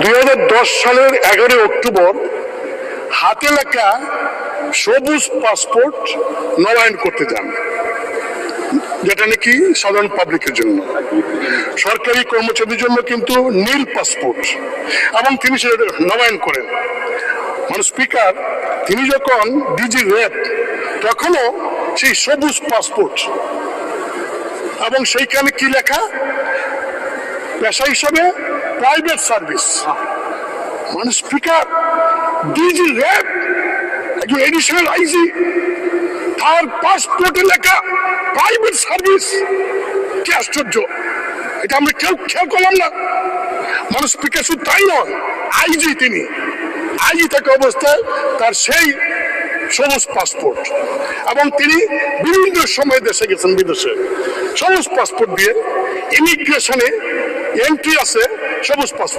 2010 সালের 11 অক্টোবর হাতে লেখা সবুজ পাসপোর্ট নবায়ন করতে যান, যেটা নাকি সাধারণ পাবলিকের জন্য। সরকারি কর্মচারীদের জন্য কিন্তু নীল পাসপোর্ট, এবং তিনি সেটা নবায়ন করেন। মানে স্পিকার, তিনি যখন ডিজি র্যাব তখনও সেই সবুজ পাসপোর্ট, এবং সেইখানে কি লেখা, পেশা হিসাবে প্রাইভেট সার্ভিস। মানে স্পিকার, ডিজি র্যাব একজন এডিশনাল আইজি, তার পাসপোর্টে লেখা প্রাইভেট সার্ভিস। কি আশ্চর্য! এটা আমরা কেউ খেয়াল করলাম না। মানুষ স্পিকার শুধু তাই নয়, আইজি, তিনি আইজি থাকা অবস্থায় তার সেই সবুজ পাসপোর্ট, এবং তিনি বিভিন্ন সময় দেশে গেছেন, বিদেশে সবুজ পাসপোর্ট দিয়ে। ইমিগ্রেশনে এন্ট্রি আছে সবুজ পাসপোর্ট।